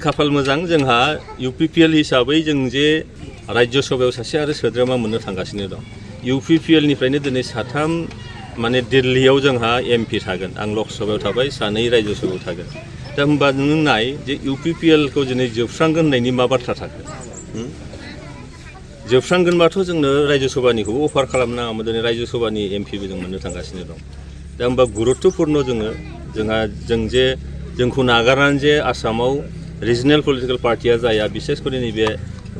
खाफाल मोजां जोंहा UPPL हिसाबै जों जे राज्य सभायाव सासे आरो सोद्रोमा मोननो थांगासिनो दं। UPPL निफ्रायनो दिनै साथाम माने दिल्लीयाव जोंहा MP थागोन। आं लकसभायाव थाबाय, सानै राज्य सभायाव थागोन। दा होमबा नों नाय जे UPPL खौ दिनै जोबस्रांगोन होननायनि मा बाथ्रा थाखो? जोबस्रांगोनबाथ' जोंनो राज्य सभानिखौबो अफार खालामनाङामोन। दिनै राज्य सभानि MP बो जों मोननो थांगासिनो दं। दा होमबा गुरुत्तपुर्ण जों जे जोंखौ नागारनानै जे आसामाव रिजनेल पलिटिकल पार्टिया जाया, बिसेसकरि नैबे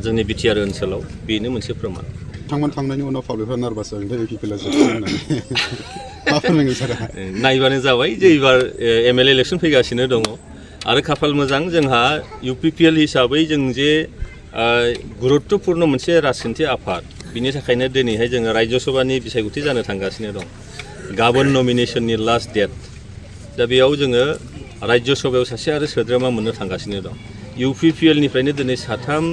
जोंनि बिटिआर ओनसोलाव बेनो मोनसे प्रमान। थांनायनि उनाव पाब्लिकफ्रा नार्भास जागोन UPPL जोबस्रांगोन मा फोरमायगोन सारा? नायबानो जाबाय जे एबार MLA इलेक्सन फैगासिनो दङ आरो खाफाल मोजां जोंहा UPPL हिसाबै जों जे गुरुत्तपुर्ण मोनसे राजखान्थि आफाद, बिनि थाखायनो दिनैहाय जोङो राज्य सभानि बिसायख'थि जानो थांगासिनो दं। गाबोन नमिनेसननि लास्ट डेट। दा बेयाव जोङो राज्य सभायाव सासे आरो सोद्रोमा मोननो थांगासिनो दं। UPPL निफ्रायनो दिनै साथाम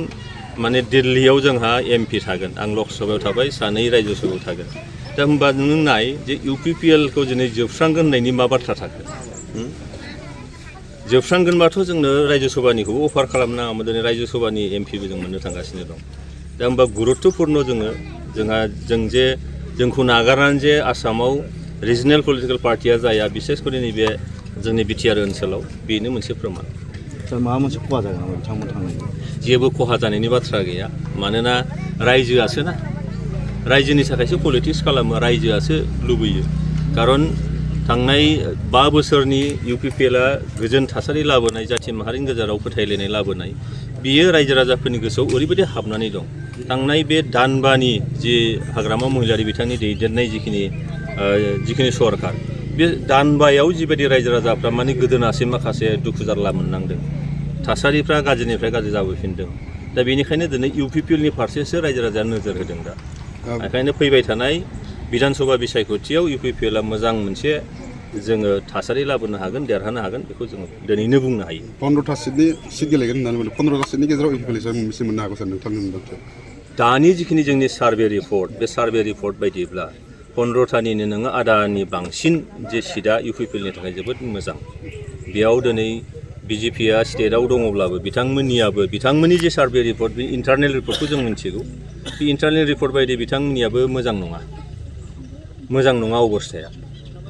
माने दिल्लीयाव जोंहा MP थागोन। आं लकसभायाव थाबाय, सानै राज्य सभायाव थागोन। दा होमबा नों नाय जे UPPL खौ दिनै जोबस्रांगोन होननायनि मा बाथ्रा थाखो? जोबस्रांगोनबाथ' जोंनो राज्य सभानिखौबो अफार खालामनाङामोन। दिनै राज्य सभानि MP बो जों मोननो थांगासिनो दं। दा होमबा गुरुत्तपुर्ण जों जे जोंखौ नागारनानै जे आसामाव रिजनेल पलिटिकल पार्टिया जाया, बिसेसकरि नैबे जोंनि बिटिआर ओनसोलाव बेनो मोनसे प्रमान। माबा मोनसे खहा जागोन नामा बिथांमोन थांनायनि? जेबो खहा जानायनि बाथ्रा गैया। मानोना रायजोआसो ना, रायजोनि थाखायसो पलिटिक्स खालामो, रायजोआसो लुबैयो। खारन थांनाय 5 बोसोरनि UPPLआ गोजोन थासारि लाबोनाय, जाथि माहारिनि गेजेराव फोथायलायनाय लाबोनाय, बियो रायजो राजाफोरनि गोसोआव ओरैबायदि हाबनानै दं। थांनाय बे दानबानि जि हाग्रामा महिलारि बिथांनि दैदेननाय जिखिनि सरकार, बे दानबायाव जिबायदि रायजो राजाफ्रा माने गोदोनासिम माखासे दुखु जारला मोननांदों, थासारिफ्रा गाज्रिनिफ्राय गाज्रि जाबोफिनदों। दा बेनिखायनो दिनै UPPL नि फारसेसो रायजो राजाया नोजोर होदों दा। ओंखायनो फैबाय थानाय बिधान सभा बिसायख'थियाव UPPLआ मोजां मोनसे जोङो थासारि लाबोनो हागोन, देरहानो हागोन, बेखौ जोङो दिनैनो बुंनो हायो। 15टा सिट गेलेगोन होननानै बुंदों। 15टा सिटनि गेजेराव UPPL मोनसे मोननो हागौ सार नोंथांनि मोनदांथियाव? दानि जिखिनि जोंनि सार्भे रिपर्ट, बे सार्भे रिपर्ट बायदिब्ला 15टानिनो नोङो आदानि बांसिन जे सिटआ UPPL नि थाखाय जोबोद मोजां। बेयाव दिनै BJPआ स्टेटआव दङब्लाबो बिथांमोननि जे सार्भे रिपर्ट, बे इन्टारनेल रिपर्टखौ जों मिथिगौ। बे इन्टारनेल रिपर्ट बायदि बिथांमोननियाबो मोजां नङा अबस्थाया।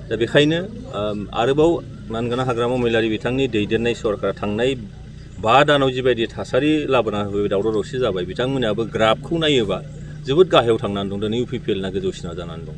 दा बेखायनो आरोबाव मानगोनां हाग्रामा महिलारि बिथांनि दैदेननाय सरकार थांनाय 5 दानाव जिबायदि थासारि लाबोना होबाय, दावराव दावसि जाबाय, बिथांमोनाबो ग्राफखौ नायोबा जोबोद गाहायाव थांनानै दं। दिनै UPPLना गोजौसिनाव जानानै दं।